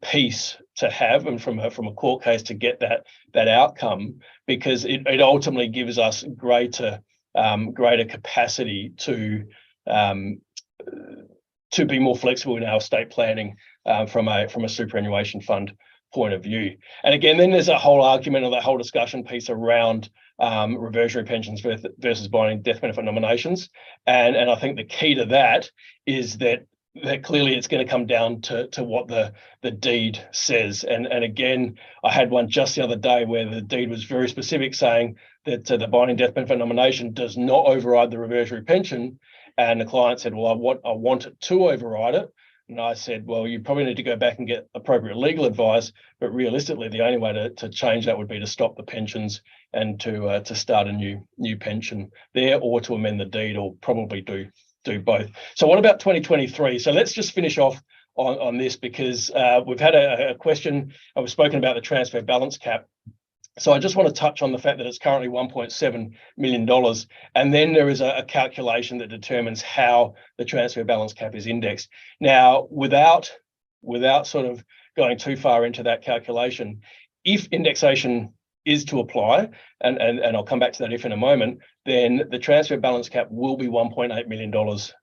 piece to have, and from a court case to get that outcome, because it ultimately gives us greater capacity to be more flexible in our estate planning from a superannuation fund point of view. And again, then there's a whole argument or that whole discussion piece around reversionary pensions versus binding death benefit nominations. And I think the key to that is that clearly it's going to come down to what the deed says. And again, I had one just the other day where the deed was very specific, saying that the binding death benefit nomination does not override the reversionary pension. And the client said, well, I want it to override it. And I said, well, you probably need to go back and get appropriate legal advice, but realistically, the only way to change that would be to stop the pensions and to start a new pension there, or to amend the deed, or probably do both. So what about 2023? So let's just finish off on this, because we've had a question. We've spoken about the transfer balance cap. So I just want to touch on the fact that it's currently $1.7 million. And then there is a calculation that determines how the transfer balance cap is indexed. Now, without sort of going too far into that calculation, if indexation is to apply, and I'll come back to that if in a moment, then the transfer balance cap will be $1.8 million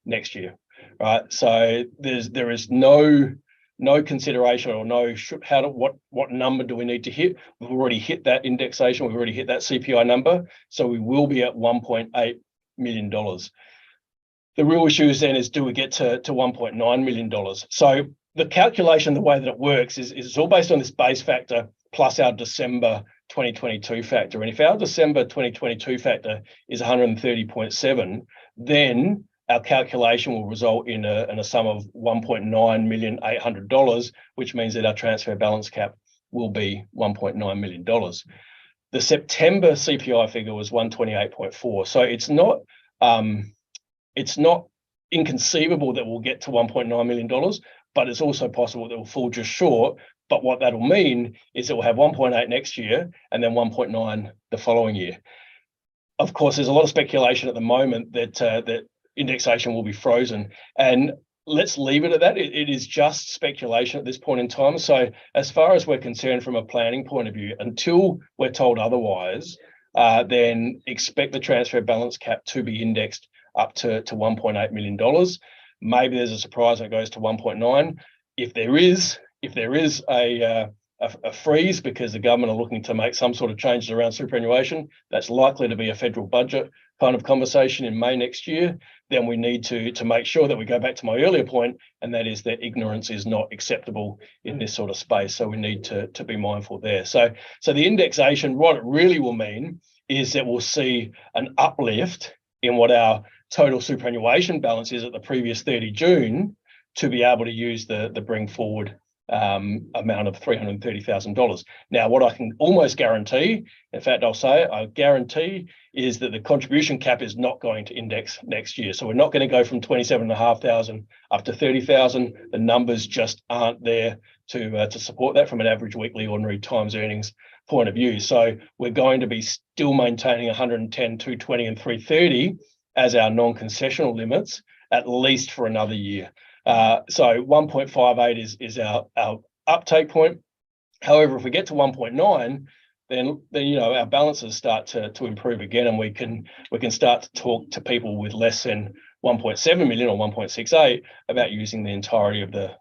next year, right? So there is no consideration or what number do we need to hit. We've already hit that indexation. We've already hit that CPI number. So we will be at $1.8 million. The real issue then is, do we get to $1.9 million? So the calculation, the way that it works is it's all based on this base factor plus our December 2022 factor. And if our December 2022 factor is 130.7, then our calculation will result in a sum of $1.9,800,000, which means that our transfer balance cap will be $1.9 million. The September CPI figure was 128.4. So it's not inconceivable that we'll get to $1.9 million, but it's also possible that we'll fall just short. But what that'll mean is that we'll have 1.8 next year and then 1.9 the following year. Of course, there's a lot of speculation at the moment that indexation will be frozen, and let's leave it at that. It is just speculation at this point in time. So as far as we're concerned from a planning point of view, until we're told otherwise, then expect the transfer balance cap to be indexed up to $1.8 million. Maybe there's a surprise and it goes to 1.9. If there is a freeze because the government are looking to make some sort of changes around superannuation, that's likely to be a federal budget kind of conversation in May next year. Then we need to make sure that we go back to my earlier point, and that is that ignorance is not acceptable in this sort of space. So we need to be mindful there. So the indexation, what it really will mean is that we'll see an uplift in what our total superannuation balance is at the previous 30 June to be able to use the bring forward amount of $330,000. Now, what I can almost guarantee, in fact, I guarantee, is that the contribution cap is not going to index next year. So we're not going to go from 27,500 up to 30,000. The numbers just aren't there to support that from an average weekly ordinary times earnings point of view. So we're going to be still maintaining 110, 220, and 330 as our non-concessional limits, at least for another year. So 1.58 is our uptake point. However, if we get to 1.9, then our balances start to improve again, and we can start to talk to people with less than 1.7 million or 1.68 about using the entirety of the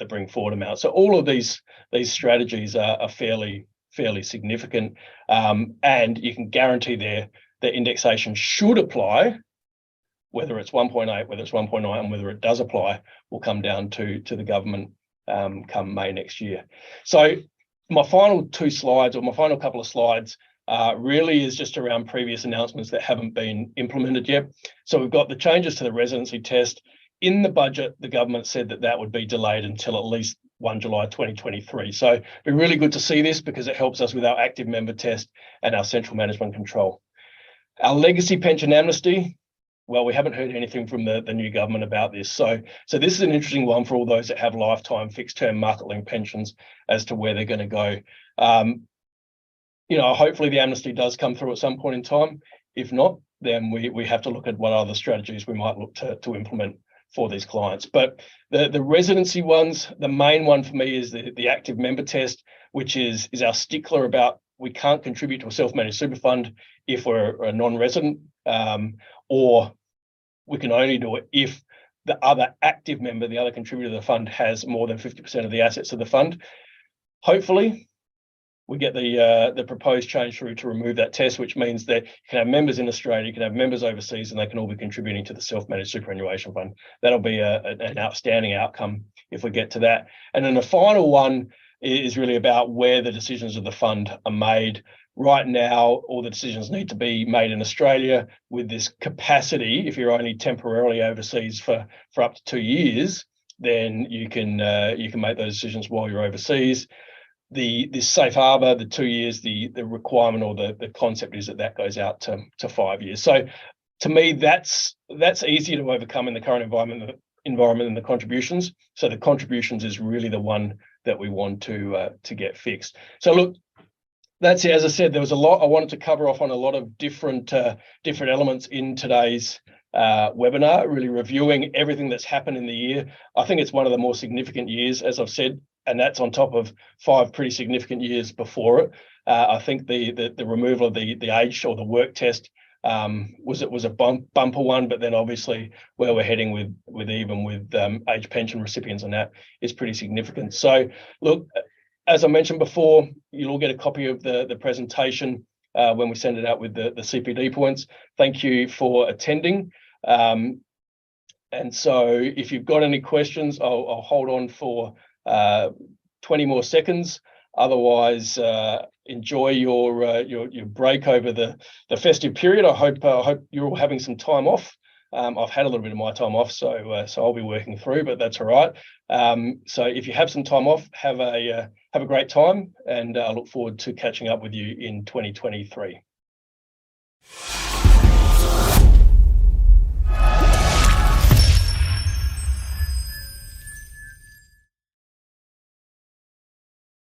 bring forward amount. So all of these strategies are fairly significant, and you can guarantee that indexation should apply. Whether it's 1.8, whether it's 1.9, and whether it does apply will come down to the government come May next year. So my final two slides, or my final couple of slides, really is just around previous announcements that haven't been implemented yet. So we've got the changes to the residency test. In the budget, the government said that would be delayed until at least 1 July 2023. So it'd be really good to see this, because it helps us with our active member test and our central management control. Our legacy pension amnesty, well, we haven't heard anything from the new government about this. So this is an interesting one for all those that have lifetime fixed-term market-linked pensions as to where they're going to go. Hopefully the amnesty does come through at some point in time. If not, then we have to look at what other strategies we might look to implement for these clients. But the residency ones, the main one for me is the active member test, which is our stickler about we can't contribute to a self-managed super fund if we're a non-resident, or we can only do it if the other active member, the other contributor to the fund, has more than 50% of the assets of the fund. Hopefully, we get the proposed change through to remove that test, which means that you can have members in Australia, you can have members overseas, and they can all be contributing to the self-managed superannuation fund. That'll be an outstanding outcome if we get to that. And then the final one is really about where the decisions of the fund are made, right now, all the decisions need to be made in Australia. With this capacity, if you're only temporarily overseas for up to 2 years, then you can make those decisions while you're overseas. This safe harbour, the 2 years, the requirement or the concept is that goes out to 5 years. So to me, that's easier to overcome in the current environment than the contributions. So the contributions is really the one that we want to get fixed. So look, that's it. As I said, there was a lot I wanted to cover off on, a lot of different elements in today's webinar, really reviewing everything that's happened in the year. I think it's one of the more significant years, as I've said, and that's on top of 5 pretty significant years before it. I think the removal of the age or the work test was a bumper one, but then obviously where we're heading with age pension recipients and that is pretty significant. So look, as I mentioned before, you'll all get a copy of the presentation when we send it out with the CPD points. Thank you for attending. And so if you've got any questions, I'll hold on for 20 more seconds. Otherwise, enjoy your break over the festive period. I hope you're all having some time off. I've had a little bit of my time off, so I'll be working through, but that's all right. So if you have some time off, have a great time, and I look forward to catching up with you in 2023.